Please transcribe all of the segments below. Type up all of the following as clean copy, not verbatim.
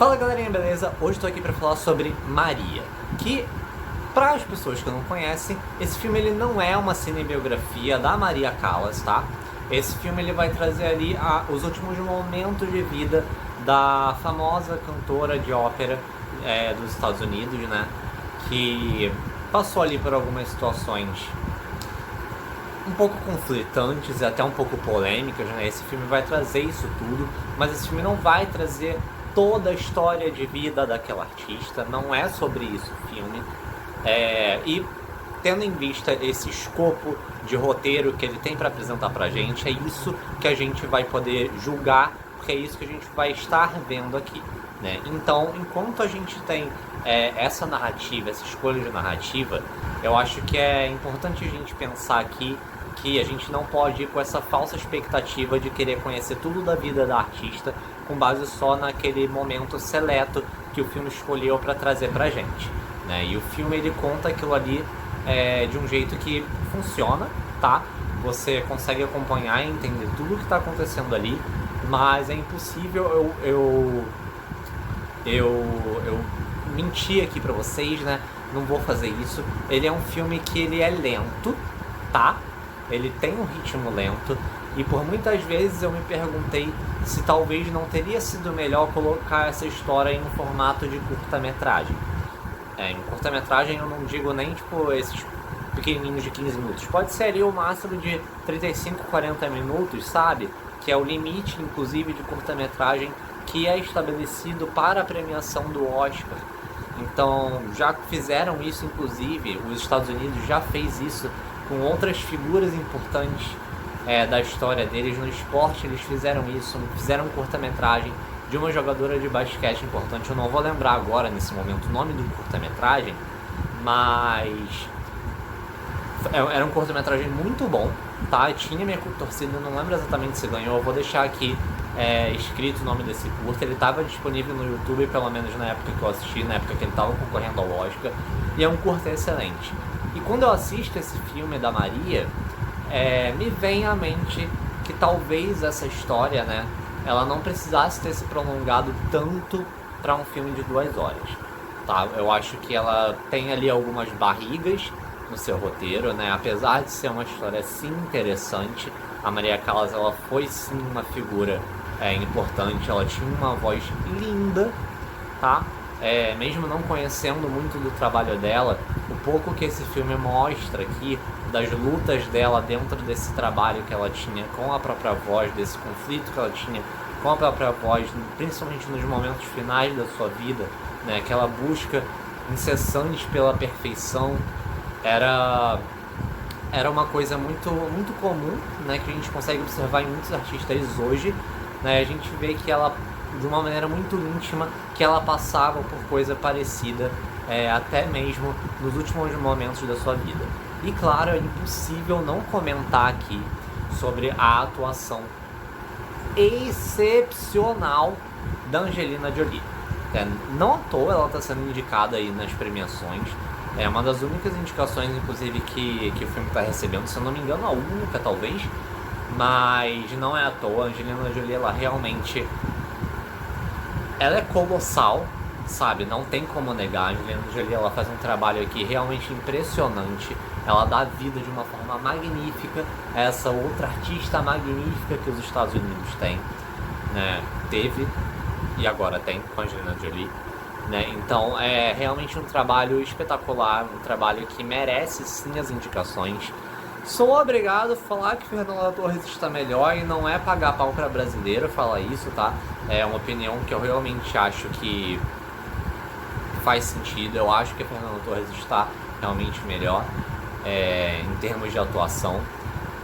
Fala galerinha, beleza? Hoje estou aqui para falar sobre Maria, que para as pessoas que não conhecem, esse filme ele não é uma cinebiografia da Maria Callas, tá? Esse filme ele vai trazer ali os últimos momentos de vida da famosa cantora de ópera dos Estados Unidos, né? Que passou ali por algumas situações um pouco conflitantes e até um pouco polêmicas, né? Esse filme vai trazer isso tudo, mas esse filme não vai trazer toda a história de vida daquela artista, não é sobre isso o filme. E tendo em vista esse escopo de roteiro que ele tem para apresentar pra gente, é isso que a gente vai poder julgar, porque é isso que a gente vai estar vendo aqui, né? Então, enquanto a gente tem essa narrativa, essa escolha de narrativa, eu acho que é importante a gente pensar aqui que a gente não pode ir com essa falsa expectativa de querer conhecer tudo da vida da artista com base só naquele momento seleto que o filme escolheu para trazer pra gente, né? E o filme ele conta aquilo ali de um jeito que funciona, tá? Você consegue acompanhar e entender tudo o que está acontecendo ali, mas é impossível eu mentir aqui pra vocês, né? Não vou fazer isso. Ele é um filme que ele é lento, tá? Ele tem um ritmo lento e por muitas vezes eu me perguntei se talvez não teria sido melhor colocar essa história em um formato de curta-metragem. Em curta-metragem eu não digo nem tipo esses pequenininhos de 15 minutos. Pode ser ali o máximo de 35, 40 minutos, sabe? Que é o limite, inclusive, de curta-metragem que é estabelecido para a premiação do Oscar. Então, já fizeram isso, inclusive, os Estados Unidos já fez isso com outras figuras importantes da história deles no esporte. Eles fizeram isso, fizeram um curta-metragem de uma jogadora de basquete importante. Eu não vou lembrar agora, nesse momento, o nome do curta-metragem, mas era um curta-metragem muito bom, tá? Tinha minha torcida, não lembro exatamente se ganhou, eu vou deixar aqui escrito o nome desse curta. Ele estava disponível no YouTube, pelo menos na época que eu assisti, na época que ele estava concorrendo ao Oscar, e é um curta excelente. E quando eu assisto esse filme da Maria, me vem à mente que talvez essa história, né, ela não precisasse ter se prolongado tanto para um filme de 2 horas, tá? Eu acho que ela tem ali algumas barrigas no seu roteiro, né? Apesar de ser uma história sim interessante, a Maria Callas ela foi sim uma figura importante, ela tinha uma voz linda, tá? Mesmo não conhecendo muito do trabalho dela, o pouco que esse filme mostra aqui das lutas dela dentro desse trabalho que ela tinha com a própria voz, desse conflito que ela tinha com a própria voz, principalmente nos momentos finais da sua vida, né? Aquela busca incessante pela perfeição, era uma coisa muito, muito comum, né? Que a gente consegue observar em muitos artistas hoje, né? A gente vê que ela, de uma maneira muito íntima, que ela passava por coisa parecida, até mesmo nos últimos momentos da sua vida. E claro, é impossível não comentar aqui sobre a atuação excepcional da Angelina Jolie. Não à toa ela está sendo indicada aí nas premiações. É uma das únicas indicações, inclusive, que o filme está recebendo, se eu não me engano, a única, talvez. Mas não é à toa, a Angelina Jolie, ela realmente... ela é colossal, sabe? Não tem como negar. A Angelina Jolie, ela faz um trabalho aqui realmente impressionante. Ela dá vida de uma forma magnífica a essa outra artista magnífica que os Estados Unidos têm, né? Teve e agora tem com a Angelina Jolie, né? Então é realmente um trabalho espetacular, um trabalho que merece sim as indicações. Sou obrigado a falar que Fernanda Torres está melhor e não é pagar pau para brasileiro falar isso, tá? É uma opinião que eu realmente acho que faz sentido. Eu acho que a Fernanda Torres está realmente melhor em termos de atuação,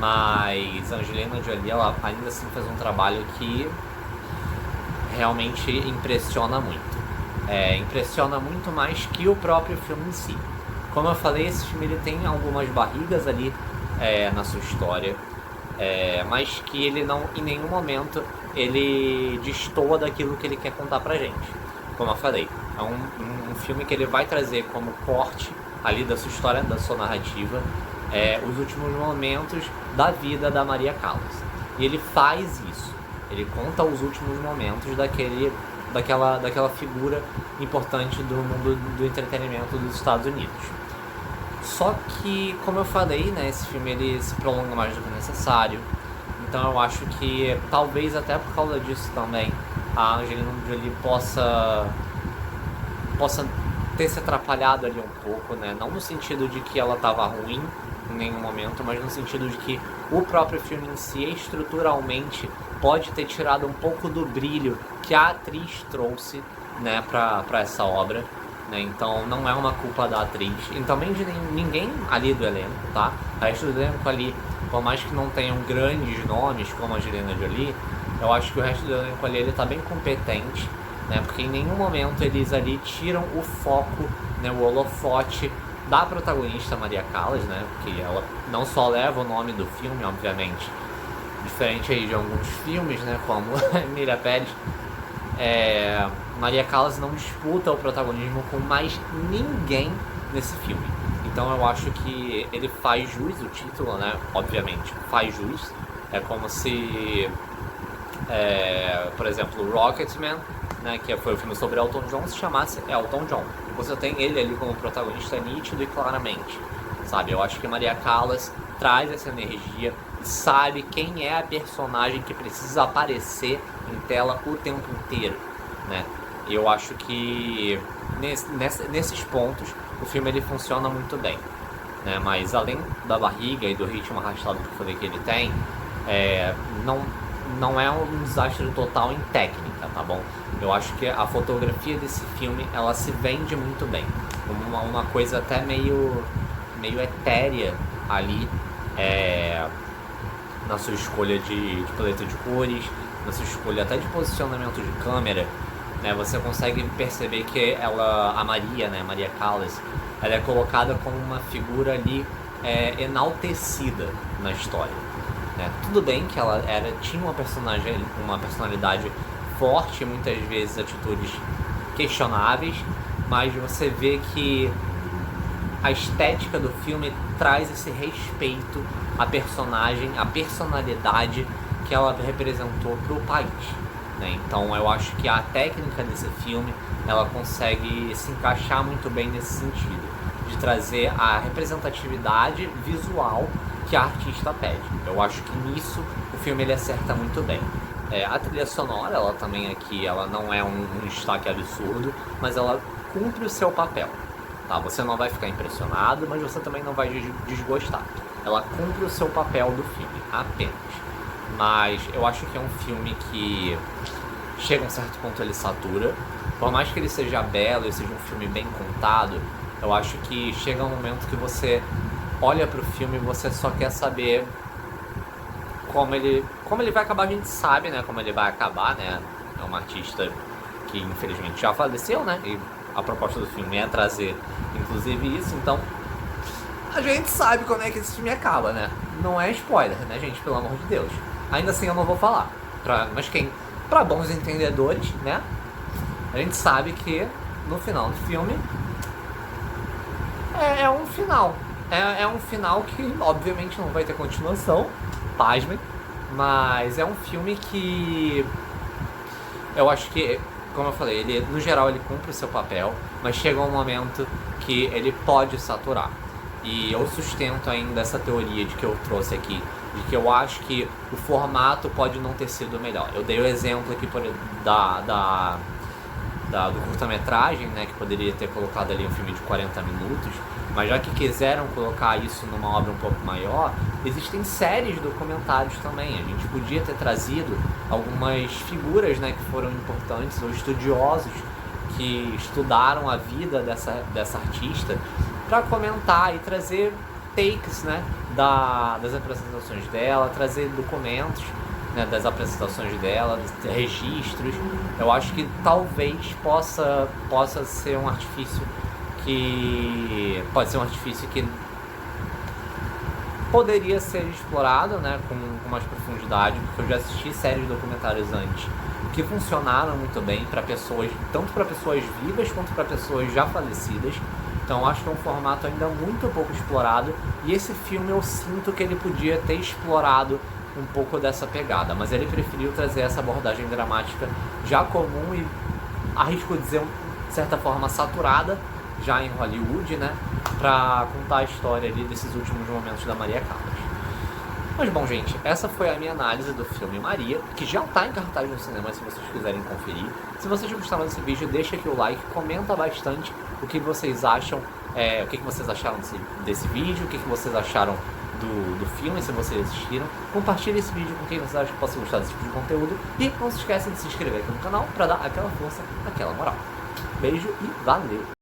mas a Angelina Jolie, ela ainda assim fez um trabalho que realmente impressiona muito. Impressiona muito mais que o próprio filme em si. Como eu falei, esse filme ele tem algumas barrigas ali na sua história, mas que ele não, em nenhum momento, ele destoa daquilo que ele quer contar pra gente. Como eu falei, é um filme que ele vai trazer como corte ali da sua história, da sua narrativa, os últimos momentos da vida da Maria Callas. E ele faz isso. Ele conta os últimos momentos daquela figura importante do mundo do entretenimento dos Estados Unidos. Só que, como eu falei, né, esse filme ele se prolonga mais do que necessário. Então eu acho que, talvez até por causa disso também, a Angelina Jolie possa ter se atrapalhado ali um pouco, né? Não no sentido de que ela estava ruim em nenhum momento, mas no sentido de que o próprio filme em si, estruturalmente, pode ter tirado um pouco do brilho que a atriz trouxe, né, pra essa obra. Né? Então não é uma culpa da atriz e também de ninguém ali do elenco, tá? O resto do elenco ali, por mais que não tenham grandes nomes como a Angelina Jolie, eu acho que o resto do elenco ali ele tá bem competente, né? Porque em nenhum momento eles ali tiram o foco, né, o holofote da protagonista Maria Callas, né? Porque ela não só leva o nome do filme, obviamente, diferente aí de alguns filmes, né, como Emília Pérez, Maria Callas não disputa o protagonismo com mais ninguém nesse filme. Então eu acho que ele faz jus, o título, né, obviamente, faz jus. É como se, por exemplo, Rocketman, né, que foi o filme sobre Elton John, se chamasse Elton John. Você tem ele ali como protagonista nítido e claramente, sabe? Eu acho que Maria Callas traz essa energia e sabe quem é a personagem que precisa aparecer em tela o tempo inteiro, né? Eu acho que nesses pontos o filme ele funciona muito bem, né? Mas além da barriga e do ritmo arrastado que eu falei que ele tem, não é um desastre total em técnica, tá bom? Eu acho que a fotografia desse filme, ela se vende muito bem. Uma coisa até meio etérea ali, na sua escolha de paleta de cores, na sua escolha até de posicionamento de câmera, né? Você consegue perceber que a Maria, né, Maria Callas, ela é colocada como uma figura ali enaltecida na história. Tudo bem que ela tinha uma personalidade forte, muitas vezes atitudes questionáveis, mas você vê que a estética do filme traz esse respeito à personagem, à personalidade que ela representou para o país. Né? Então eu acho que a técnica desse filme ela consegue se encaixar muito bem nesse sentido, de trazer a representatividade visual que a artista pede. Eu acho que nisso o filme ele acerta muito bem. A trilha sonora, ela também aqui, ela não é um destaque absurdo, mas ela cumpre o seu papel. Tá? Você não vai ficar impressionado, mas você também não vai desgostar. Ela cumpre o seu papel do filme, apenas. Mas eu acho que é um filme que chega a um certo ponto ele satura. Por mais que ele seja belo e seja um filme bem contado, eu acho que chega um momento que você olha pro filme e você só quer saber como ele vai acabar. A gente sabe, né, como ele vai acabar, né? É uma artista que infelizmente já faleceu, né? E a proposta do filme é trazer inclusive isso, então a gente sabe como é que esse filme acaba, né? Não é spoiler, né, gente? Pelo amor de Deus. Ainda assim eu não vou falar. Mas pra bons entendedores, né? A gente sabe que no final do filme é um final. É um final que obviamente não vai ter continuação, pasmem, mas é um filme que eu acho que, como eu falei, ele no geral ele cumpre o seu papel, mas chega um momento que ele pode saturar. E eu sustento ainda essa teoria de que eu trouxe aqui, de que eu acho que o formato pode não ter sido o melhor. Eu dei o exemplo aqui do curta-metragem, né, que poderia ter colocado ali um filme de 40 minutos, mas já que quiseram colocar isso numa obra um pouco maior, existem séries de documentários também. A gente podia ter trazido algumas figuras, né, que foram importantes, ou estudiosos que estudaram a vida dessa artista, para comentar e trazer takes, né, das apresentações dela, trazer documentos, né, das apresentações dela, registros. Eu acho que talvez possa ser um artifício que poderia ser explorado, né, com mais profundidade, porque eu já assisti séries de documentários antes que funcionaram muito bem para pessoas, tanto para pessoas vivas quanto para pessoas já falecidas. Então acho que é um formato ainda muito pouco explorado, e esse filme eu sinto que ele podia ter explorado um pouco dessa pegada, mas ele preferiu trazer essa abordagem dramática já comum e arrisco dizer, de certa forma, saturada já em Hollywood, né, pra contar a história ali desses últimos momentos da Maria Callas. Mas bom, gente, essa foi a minha análise do filme Maria, que já está em cartaz no cinema se vocês quiserem conferir. Se vocês gostaram desse vídeo, deixa aqui o like, comenta bastante o que vocês acham, o que vocês acharam desse vídeo, o que vocês acharam do filme, se vocês assistiram. Compartilhe esse vídeo com quem vocês acham que possa gostar desse tipo de conteúdo. E não se esqueça de se inscrever aqui no canal para dar aquela força, aquela moral. Beijo e valeu!